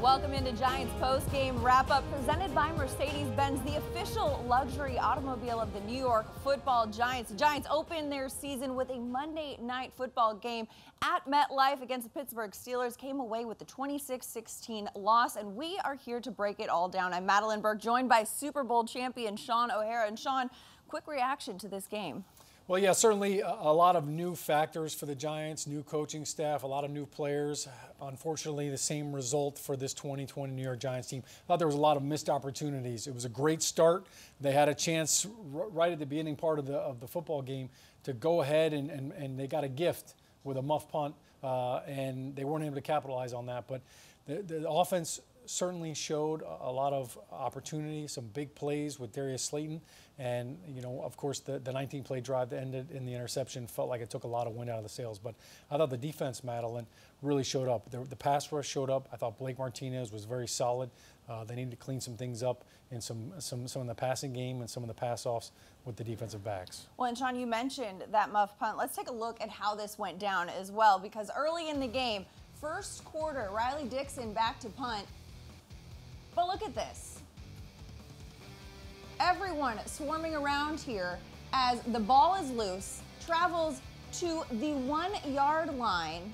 Welcome into Giants Postgame Wrap-Up presented by Mercedes-Benz, the official luxury automobile of the New York Football Giants. The Giants open their season with a Monday night football game at MetLife against the Pittsburgh Steelers. Came away with the 26-16 loss, and we are here to break it all down. I'm Madelyn Burke, joined by Super Bowl champion Shaun O'Hara. And Shaun, quick reaction to this game. Well, yeah, certainly a lot of new factors for the Giants, new coaching staff, a lot of new players. Unfortunately, the same result for this 2020 New York Giants team. I thought there was a lot of missed opportunities. It was a great start. They had a chance right at the beginning part of the football game to go ahead, and they got a gift with a muff punt, and they weren't able to capitalize on that. But the offense certainly showed a lot of opportunity, some big plays with Darius Slayton. And, you know, of course, the 19-play drive that ended in the interception felt like it took a lot of wind out of the sails. But I thought the defense, Madelyn, really showed up. The pass rush showed up. I thought Blake Martinez was very solid. They needed to clean some things up in some in the passing game and some of the pass-offs with the defensive backs. Well, and Shaun, you mentioned that muff punt. Let's take a look at how this went down as well, because early in the game, first quarter, Riley Dixon back to punt. But look at this. Everyone swarming around here as the ball is loose, travels to the 1 yard line.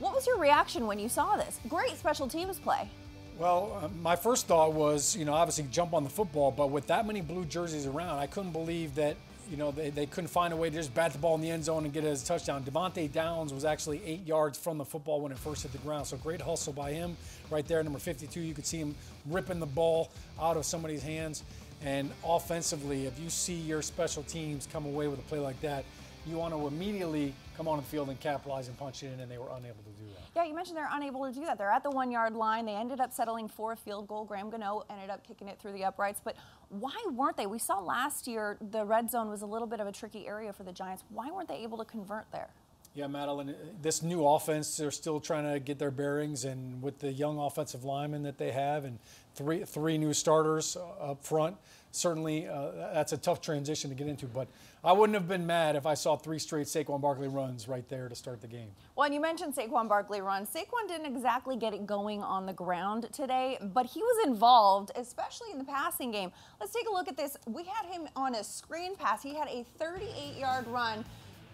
What was your reaction when you saw this? Great special teams play. Well, my first thought was, you know, obviously jump on the football, but with that many blue jerseys around, I couldn't believe that, you know, they couldn't find a way to just bat the ball in the end zone and get it as a touchdown. Devontae Downs was actually 8 yards from the football when it first hit the ground, so great hustle by him right there, number 52. You could see him ripping the ball out of somebody's hands. And offensively, if you see your special teams come away with a play like that, you want to immediately come on the field and capitalize and punch it in, and they were unable to do that. Yeah, you mentioned they're unable to do that. They're at the 1 yard line. They ended up settling for a field goal. Graham Gano ended up kicking it through the uprights. But why weren't they? We saw last year the red zone was a little bit of a tricky area for the Giants. Why weren't they able to convert there? Yeah, Madelyn, this new offense, they're still trying to get their bearings, and with the young offensive linemen that they have and three new starters up front, certainly that's a tough transition to get into. But I wouldn't have been mad if I saw 3 straight Saquon Barkley runs right there to start the game. Well, and you mentioned Saquon Barkley runs. Saquon didn't exactly get it going on the ground today, but he was involved, especially in the passing game. Let's take a look at this. We had him on a screen pass. He had a 38-yard run.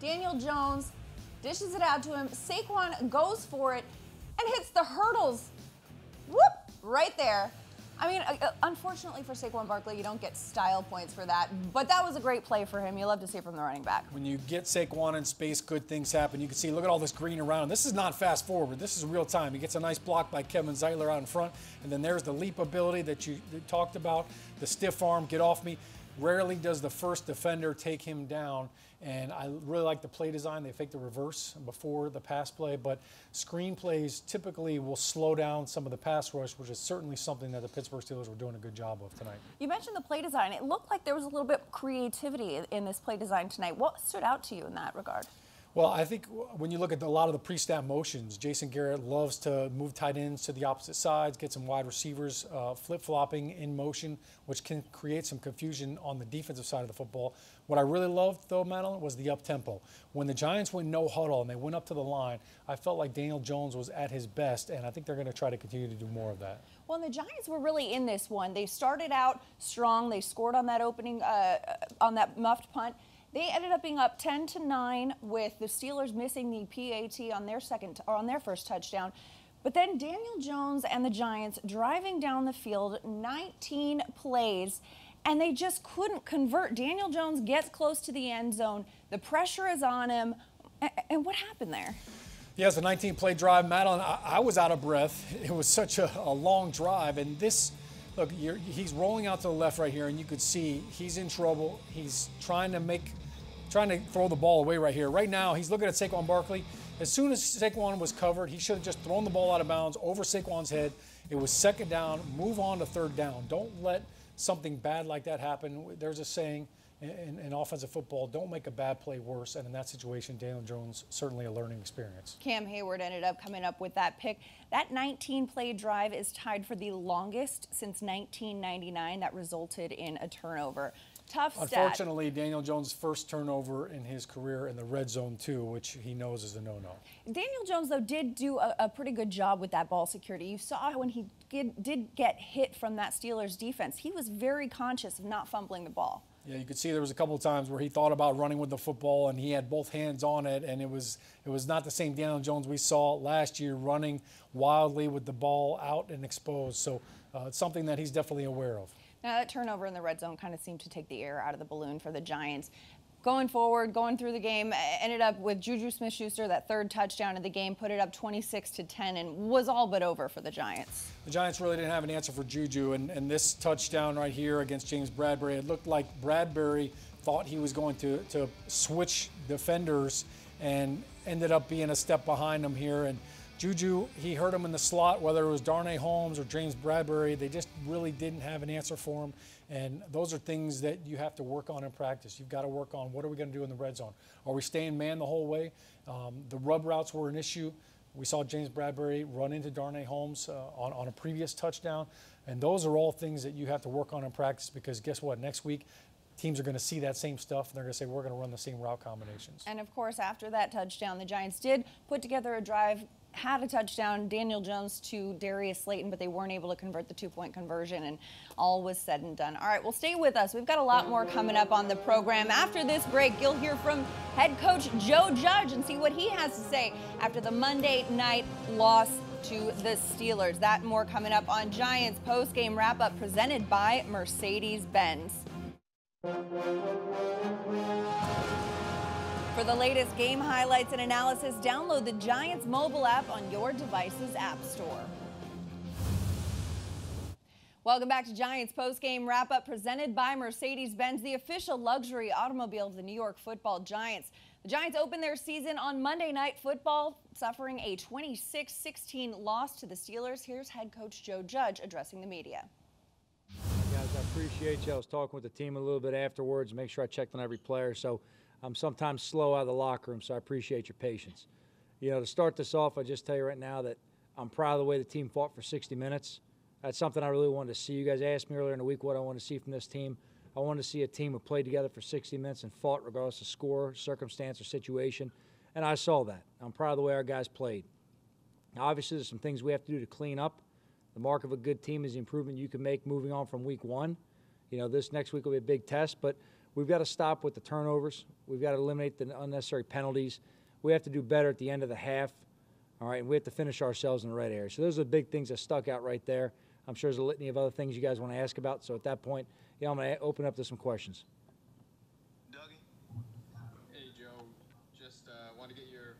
Daniel Jones dishes it out to him. Saquon goes for it and hits the hurdles. Whoop! Right there. I mean, unfortunately for Saquon Barkley, you don't get style points for that, but that was a great play for him. You love to see it from the running back. When you get Saquon in space, good things happen. You can see, look at all this green around him. This is not fast forward. This is real time. He gets a nice block by Kevin Zeitler out in front, and then there's the leap ability that you talked about, the stiff arm, get off me. Rarely does the first defender take him down, and I really like the play design. They fake the reverse before the pass play, but screen plays typically will slow down some of the pass rush, which is certainly something that the Pittsburgh Steelers were doing a good job of tonight. You mentioned the play design. It looked like there was a little bit of creativity in this play design tonight. What stood out to you in that regard? Well, I think when you look at a lot of the pre-snap motions, Jason Garrett loves to move tight ends to the opposite sides, get some wide receivers flip-flopping in motion, which can create some confusion on the defensive side of the football. What I really loved, though, Madelyn, was the up-tempo. When the Giants went no huddle and they went up to the line, I felt like Daniel Jones was at his best, and I think they're going to try to continue to do more of that. Well, the Giants were really in this one. They started out strong. They scored on that opening, on that muffed punt. They ended up being up 10-9 with the Steelers missing the PAT on their first touchdown. But then Daniel Jones and the Giants driving down the field, 19 plays, and they just couldn't convert. Daniel Jones gets close to the end zone. The pressure is on him. And what happened there? Yes, a 19-play drive. Madelyn, I was out of breath. It was such a long drive, and this. Look, he's rolling out to the left right here, and you could see he's in trouble. He's trying to throw the ball away right here. Right now, he's looking at Saquon Barkley. As soon as Saquon was covered, he should have just thrown the ball out of bounds over Saquon's head. It was second down. Move on to third down. Don't let something bad like that happen. There's a saying in offensive football, don't make a bad play worse. And in that situation, Daniel Jones, certainly a learning experience. Cam Hayward ended up coming up with that pick. That 19-play drive is tied for the longest since 1999. That resulted in a turnover. Tough stat. Unfortunately, Daniel Jones' first turnover in his career in the red zone, too, which he knows is a no-no. Daniel Jones, though, did do a pretty good job with that ball security. You saw when he did get hit from that Steelers defense, he was very conscious of not fumbling the ball. Yeah, you could see there was a couple of times where he thought about running with the football, and he had both hands on it, and it was not the same Daniel Jones we saw last year running wildly with the ball out and exposed. So it's something that he's definitely aware of. Now, that turnover in the red zone kind of seemed to take the air out of the balloon for the Giants. Going forward, going through the game, ended up with Juju Smith-Schuster, that third touchdown of the game, put it up 26-10, and was all but over for the Giants. The Giants really didn't have an answer for Juju, and this touchdown right here against James Bradberry, it looked like Bradberry thought he was going to switch defenders and ended up being a step behind him here. And Juju, he hurt him in the slot, whether it was Darnay Holmes or James Bradberry. They just really didn't have an answer for him. And those are things that you have to work on in practice. You've got to work on what are we going to do in the red zone. Are we staying man the whole way? The rub routes were an issue. We saw James Bradberry run into Darnay Holmes on a previous touchdown. And those are all things that you have to work on in practice, because guess what? Next week, teams are going to see that same stuff, and they're going to say, we're going to run the same route combinations. And, of course, after that touchdown, the Giants did put together a drive, had a touchdown, Daniel Jones to Darius Slayton, but they weren't able to convert the two-point conversion, and all was said and done. All right, well, stay with us. We've got a lot more coming up on the program. After this break, you'll hear from head coach Joe Judge and see what he has to say after the Monday night loss to the Steelers. That and more coming up on Giants Postgame Wrap-Up presented by Mercedes-Benz. For the latest game highlights and analysis, download the Giants mobile app on your device's app store. Welcome back to Giants Postgame Wrap-Up presented by Mercedes-Benz, the official luxury automobile of the New York Football Giants. The Giants opened their season on Monday Night Football, suffering a 26-16 loss to the Steelers. Here's head coach Joe Judge addressing the media. Guys, I appreciate you. I was talking with the team a little bit afterwards, make sure I checked on every player. So I'm sometimes slow out of the locker room, so I appreciate your patience. You know, to start this off, I just tell you right now that I'm proud of the way the team fought for 60 minutes. That's something I really wanted to see. You guys asked me earlier in the week what I want to see from this team. I wanted to see a team who played together for 60 minutes and fought regardless of score, circumstance, or situation, and I saw that. I'm proud of the way our guys played. Now, obviously, there's some things we have to do to clean up. The mark of a good team is the improvement you can make moving on from week one. You know, this next week will be a big test, but we've got to stop with the turnovers. We've got to eliminate the unnecessary penalties. We have to do better at the end of the half, all right, and we have to finish ourselves in the red area. So those are the big things that stuck out right there. I'm sure there's a litany of other things you guys want to ask about. So at that point, I'm going to open up to some questions. Dougie? Hey, Joe. Just want to get your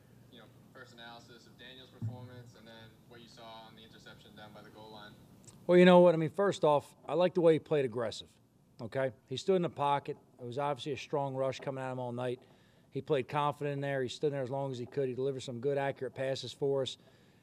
first analysis of Daniel's performance and then what you saw on the interception down by the goal line. Well, you know what? I mean, first off, I like the way he played aggressive, okay? He stood in the pocket. It was obviously a strong rush coming at him all night. He played confident in there. He stood there as long as he could. He delivered some good, accurate passes for us.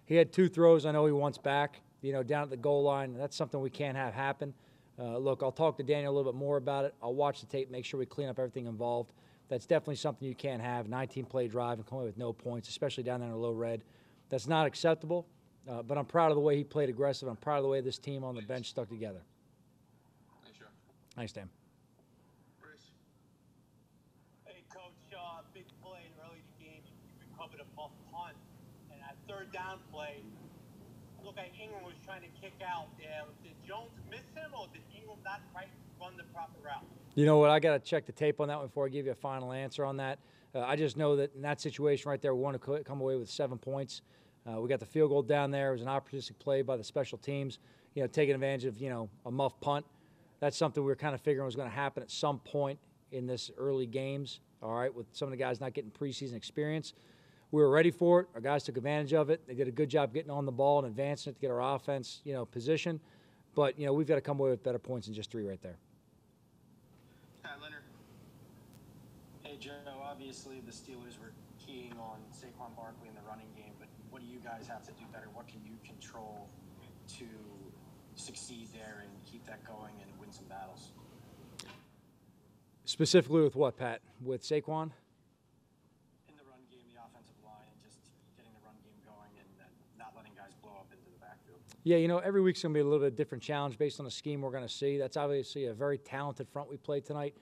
He had 2 throws I know he wants back, down at the goal line. That's something we can't have happen. Look, I'll talk to Daniel a little bit more about it. I'll watch the tape, make sure we clean up everything involved. That's definitely something you can't have, 19-play drive and come away with no points, especially down there in the low red. That's not acceptable, but I'm proud of the way he played aggressive. I'm proud of the way this team on the bench stuck together. Thanks, Joe. Thanks, Dan. Hey, Coach, big play early in the game. You recovered a punt, and that third down play, look like Ingram was trying to kick out there. Did Jones miss him, or did Ingram not quite run the proper route? You know what? I got to check the tape on that one before I give you a final answer on that. I just know that in that situation right there, we want to come away with 7 points. We got the field goal down there. It was an opportunistic play by the special teams, taking advantage of, a muff punt. That's something we were kind of figuring was going to happen at some point in this early games, all right, with some of the guys not getting preseason experience. We were ready for it. Our guys took advantage of it. They did a good job getting on the ball and advancing it to get our offense, position. But, we've got to come away with better points than just 3 right there. Hi, Leonard. Hey, Joe, obviously the Steelers were keying on Saquon Barkley in the running game, but what do you guys have to do better? What can you control to succeed there and keep that going and win some battles? Specifically with what, Pat? With Saquon? In the run game, the offensive line, and just getting the run game going and not letting guys blow up into the backfield. Yeah, every week's going to be a little bit different challenge based on the scheme we're going to see. That's obviously a very talented front we played tonight.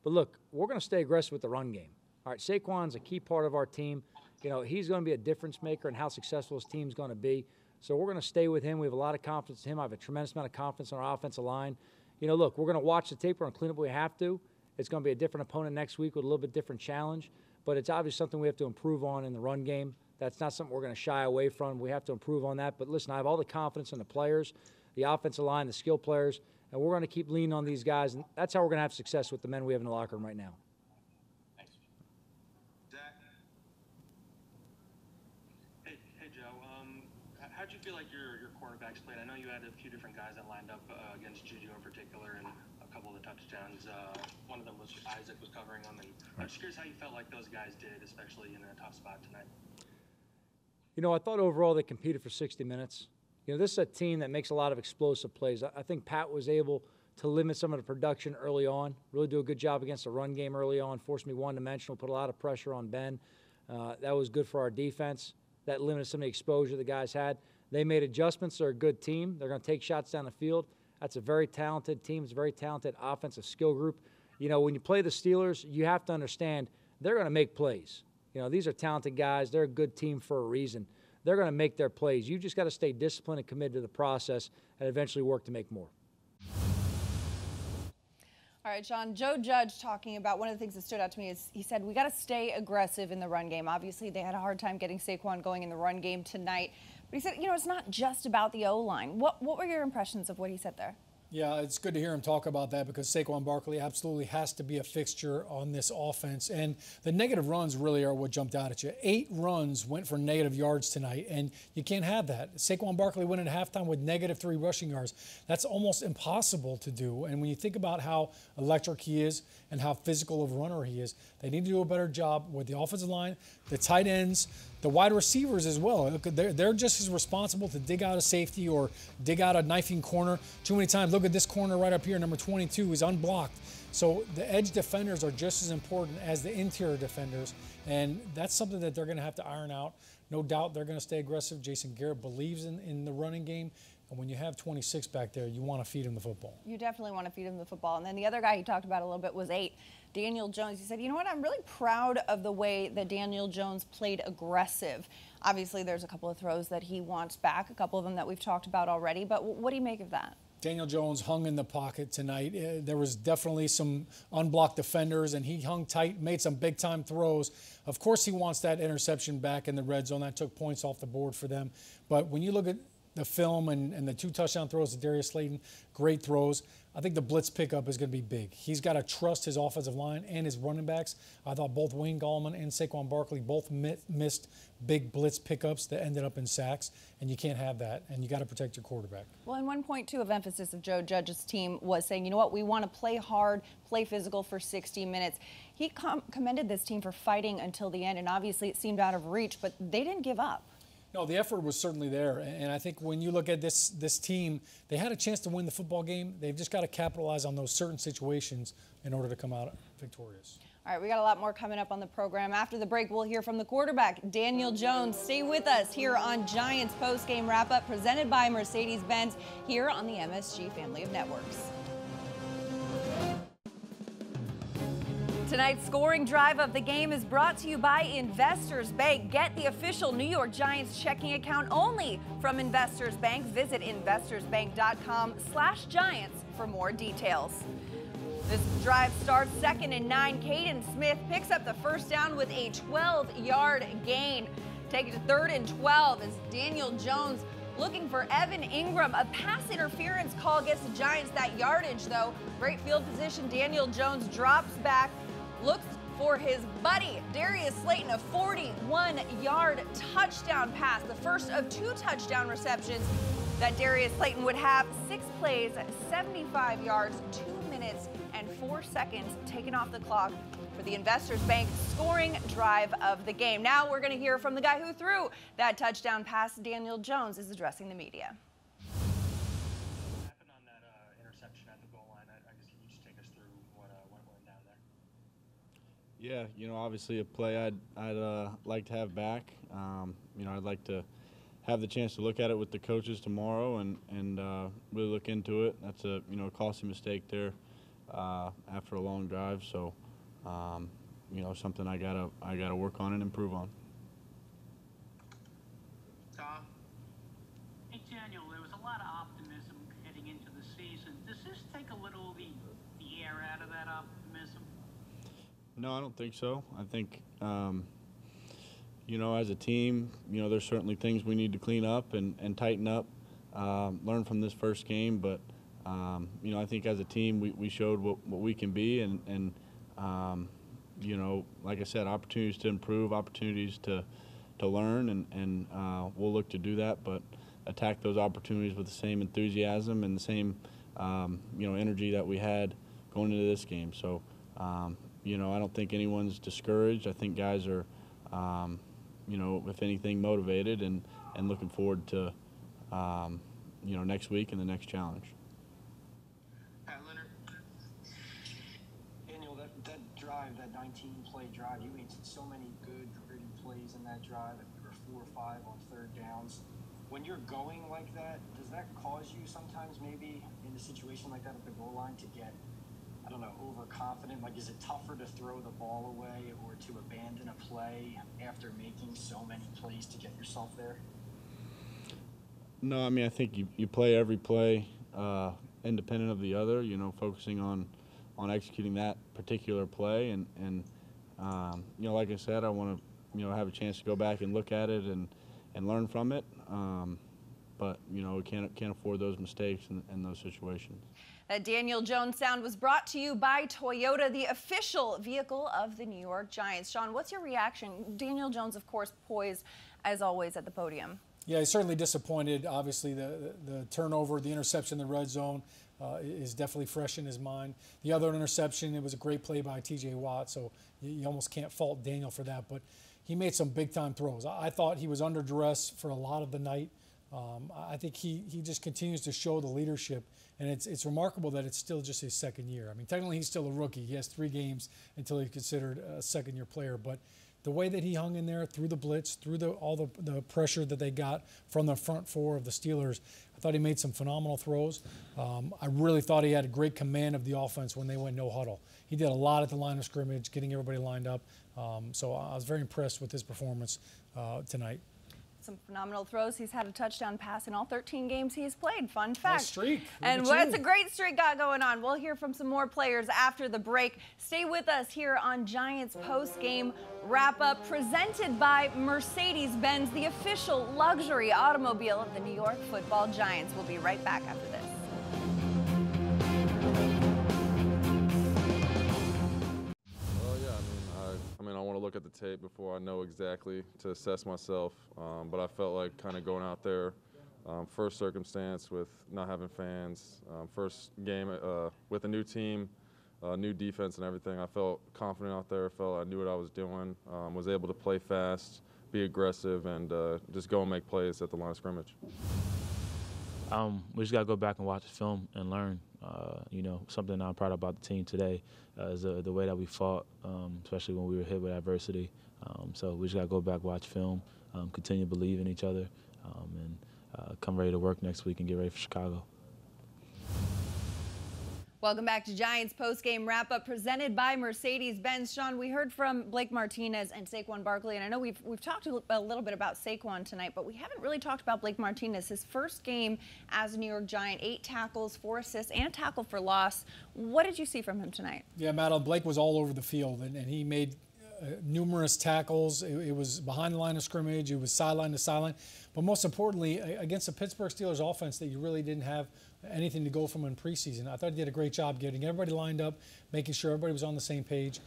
But look, we're going to stay aggressive with the run game. All right, Saquon's a key part of our team. You know, he's going to be a difference maker in how successful his team's going to be. So we're going to stay with him. We have a lot of confidence in him. I have a tremendous amount of confidence in our offensive line. You know, look, we're going to watch the tape. We're going to clean up what we have to. It's going to be a different opponent next week with a little bit different challenge. But it's obviously something we have to improve on in the run game. That's not something we're going to shy away from. We have to improve on that. But listen, I have all the confidence in the players, the offensive line, the skill players, and we're going to keep leaning on these guys. And that's how we're going to have success with the men we have in the locker room right now. Thanks. Zach. Hey Joe. How'd you feel like your cornerbacks played? I know you had a few different guys that lined up against Juju in particular, and a couple of the touchdowns. One of them was Isaac was covering them, and I'm just curious how you felt like those guys did, especially in a tough spot tonight. You know, I thought overall they competed for 60 minutes. You know, this is a team that makes a lot of explosive plays. I think Pat was able to limit some of the production early on, really do a good job against the run game early on, forced me one-dimensional, put a lot of pressure on Ben. That was good for our defense. That limited some of the exposure the guys had. They made adjustments. They're a good team. They're going to take shots down the field. That's a very talented team. It's a very talented offensive skill group. You know, when you play the Steelers, you have to understand they're going to make plays. You know, these are talented guys. They're a good team for a reason. They're going to make their plays. You just got to stay disciplined and committed to the process and eventually work to make more. All right, Shaun, Joe Judge talking about one of the things that stood out to me is he said we got to stay aggressive in the run game. Obviously, they had a hard time getting Saquon going in the run game tonight. But he said, you know, it's not just about the O-line. What were your impressions of what he said there? Yeah, it's good to hear him talk about that because Saquon Barkley absolutely has to be a fixture on this offense. And the negative runs really are what jumped out at you. 8 runs went for negative yards tonight, and you can't have that. Saquon Barkley went at halftime with -3 rushing yards. That's almost impossible to do. And when you think about how electric he is and how physical of a runner he is, they need to do a better job with the offensive line, the tight ends, the wide receivers as well. They're just as responsible to dig out a safety or dig out a knifing corner. Too many times, look at this corner right up here, number 22, is unblocked. So the edge defenders are just as important as the interior defenders, and that's something that they're going to have to iron out. No doubt they're going to stay aggressive. Jason Garrett believes in the running game. And when you have 26 back there, you want to feed him the football. You definitely want to feed him the football. And then the other guy he talked about a little bit was 8, Daniel Jones. He said, you know what, I'm really proud of the way that Daniel Jones played aggressive. Obviously, there's a couple of throws that he wants back, a couple of them that we've talked about already. But what do you make of that? Daniel Jones hung in the pocket tonight. There was definitely some unblocked defenders, and he hung tight, made some big-time throws. Of course, he wants that interception back in the red zone. That took points off the board for them. But when you look at the film and the 2 touchdown throws to Darius Slayton, great throws. I think the blitz pickup is going to be big. He's got to trust his offensive line and his running backs. I thought both Wayne Gallman and Saquon Barkley both missed big blitz pickups that ended up in sacks, and you can't have that, and you got to protect your quarterback. Well, and 1.2 of emphasis of Joe Judge's team was saying, you know what, we want to play hard, play physical for 60 minutes. He commended this team for fighting until the end, and obviously it seemed out of reach, but they didn't give up. No, the effort was certainly there, and I think when you look at this team, they had a chance to win the football game. They've just got to capitalize on those certain situations in order to come out victorious. All right, we got a lot more coming up on the program. After the break, we'll hear from the quarterback, Daniel Jones. Stay with us here on Giants Postgame Wrap-Up, presented by Mercedes-Benz, here on the MSG family of networks. Tonight's scoring drive of the game is brought to you by Investors Bank. Get the official New York Giants checking account only from Investors Bank. Visit investorsbank.com/Giants for more details. This drive starts 2nd and 9. Caden Smith picks up the first down with a 12-yard gain. Take it to 3rd and 12 as Daniel Jones looking for Evan Ingram. A pass interference call gets the Giants that yardage, though. Great field position. Daniel Jones drops back, looks for his buddy, Darius Slayton, a 41-yard touchdown pass, the first of 2 touchdown receptions that Darius Slayton would have. 6 plays, 75 yards, 2 minutes and 4 seconds taken off the clock for the Investors Bank scoring drive of the game. Now we're going to hear from the guy who threw that touchdown pass. Daniel Jones is addressing the media. What happened on that interception at the goal line? I guess can you just take us through what went down there? Yeah, you know, obviously a play I'd like to have back. You know, I'd like to have the chance to look at it with the coaches tomorrow and really look into it. That's a costly mistake there after a long drive. So, you know, something I gotta work on and improve on. Tom? Hey, Daniel, there was a lot of optimism heading into the season. Does this take a little of the air out of that optimism? No, I don't think so. I think, you know, as a team, you know, there's certainly things we need to clean up and tighten up, learn from this first game. But, you know, I think as a team, we showed what we can be. And you know, like I said, opportunities to improve, opportunities to learn. And we'll look to do that, but attack those opportunities with the same enthusiasm and the same, you know, energy that we had going into this game. So, you know, I don't think anyone's discouraged. I think guys are, you know, if anything, motivated and looking forward to, you know, next week and the next challenge. Daniel, that drive, that 19-play drive, you made so many good, gritty plays in that drive. There were 4 or 5 on third downs. When you're going like that, does that cause you sometimes maybe in a situation like that at the goal line to get, I don't know, overconfident? Like, is it tougher to throw the ball away or to abandon a play after making so many plays to get yourself there? No, I mean, I think you play every play independent of the other, you know, focusing on executing that particular play. And you know, like I said, I want to, you know, have a chance to go back and look at it and learn from it. But, you know, we can't afford those mistakes in those situations. That Daniel Jones sound was brought to you by Toyota, the official vehicle of the New York Giants. Shaun, what's your reaction? Daniel Jones, of course, poised, as always, at the podium. Yeah, he's certainly disappointed. Obviously, the turnover, the interception in the red zone is definitely fresh in his mind. The other interception, it was a great play by T.J. Watt, so you almost can't fault Daniel for that. But he made some big-time throws. I thought he was under duress for a lot of the night. I think he just continues to show the leadership, and it's remarkable that it's still just his second year. I mean, technically he's still a rookie. He has 3 games until he's considered a second-year player, but the way that he hung in there through the blitz, through all the pressure that they got from the front 4 of the Steelers, I thought he made some phenomenal throws. I really thought he had a great command of the offense when they went no huddle. He did a lot at the line of scrimmage, getting everybody lined up. So I was very impressed with his performance tonight. Some phenomenal throws. He's had a touchdown pass in all 13 games he's played. Fun fact. Nice streak. And it's a great streak got going on. We'll hear from some more players after the break. Stay with us here on Giants Post-Game Wrap-Up, presented by Mercedes-Benz, the official luxury automobile of the New York Football Giants. We'll be right back after this. I want to look at the tape before I know exactly to assess myself, but I felt like kind of going out there, first circumstance with not having fans, first game with a new team, new defense and everything. I felt confident out there, felt I knew what I was doing, was able to play fast, be aggressive, and just go and make plays at the line of scrimmage. We just got to go back and watch the film and learn. You know, something I'm proud about the team today is the way that we fought, especially when we were hit with adversity. So we just got to go back, watch film, continue to believe in each other, and come ready to work next week and get ready for Chicago. Welcome back to Giants Post-Game Wrap-Up, presented by Mercedes-Benz. Shaun, we heard from Blake Martinez and Saquon Barkley, and I know we've talked a little bit about Saquon tonight, but we haven't really talked about Blake Martinez. His first game as a New York Giant, 8 tackles, 4 assists, and tackle for loss. What did you see from him tonight? Yeah, Madelyn, Blake was all over the field, and he made numerous tackles. It was behind the line of scrimmage. It was sideline to sideline. But most importantly, against the Pittsburgh Steelers offense that you really didn't have anything to go from in preseason, I thought he did a great job getting everybody lined up, making sure everybody was on the same page.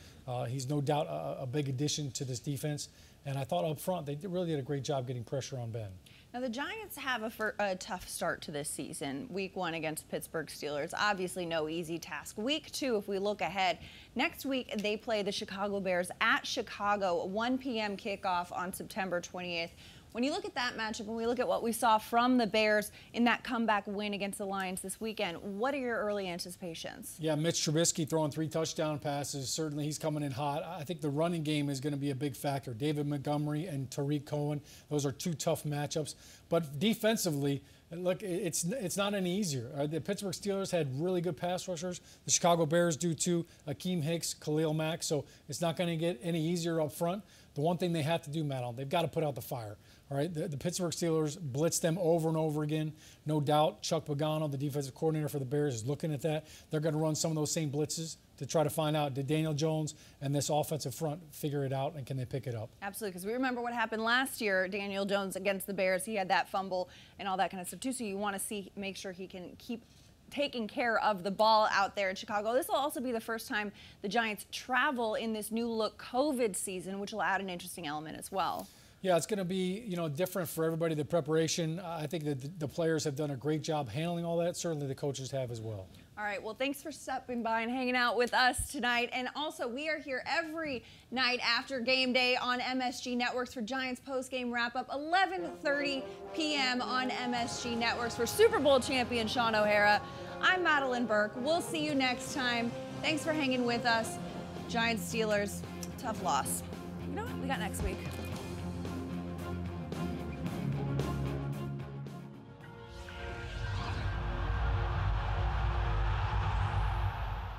He's no doubt a big addition to this defense. And I thought up front they really did a great job getting pressure on Ben. Now, the Giants have a tough start to this season. Week 1 against the Pittsburgh Steelers. Obviously no easy task. Week 2, if we look ahead, next week they play the Chicago Bears at Chicago, 1 p.m. kickoff on September 20th. When you look at that matchup and we look at what we saw from the Bears in that comeback win against the Lions this weekend, what are your early anticipations? Yeah, Mitch Trubisky throwing 3 touchdown passes. Certainly he's coming in hot. I think the running game is going to be a big factor. David Montgomery and Tariq Cohen, those are 2 tough matchups. But defensively, look, it's not any easier. The Pittsburgh Steelers had really good pass rushers. The Chicago Bears do too. Akeem Hicks, Khalil Mack. So it's not going to get any easier up front. The one thing they have to do, Madelyn, they've got to put out the fire. All right, the Pittsburgh Steelers blitz them over and over again. No doubt, Chuck Pagano, the defensive coordinator for the Bears, is looking at that. They're going to run some of those same blitzes to try to find out, did Daniel Jones and this offensive front figure it out, and can they pick it up? Absolutely, because we remember what happened last year, Daniel Jones against the Bears. He had that fumble and all that kind of stuff too, so you want to make sure he can keep taking care of the ball out there in Chicago. This will also be the first time the Giants travel in this new look COVID season, which will add an interesting element as well. Yeah, it's going to be, different for everybody, the preparation. I think that the players have done a great job handling all that. Certainly the coaches have as well. All right, well, thanks for stopping by and hanging out with us tonight. And also, we are here every night after game day on MSG Networks for Giants Postgame Wrap-Up, 11:30 p.m. on MSG Networks for Super Bowl champion Shaun O'Hara. I'm Madelyn Burke. We'll see you next time. Thanks for hanging with us. Giants Steelers, tough loss. You know what? We got next week.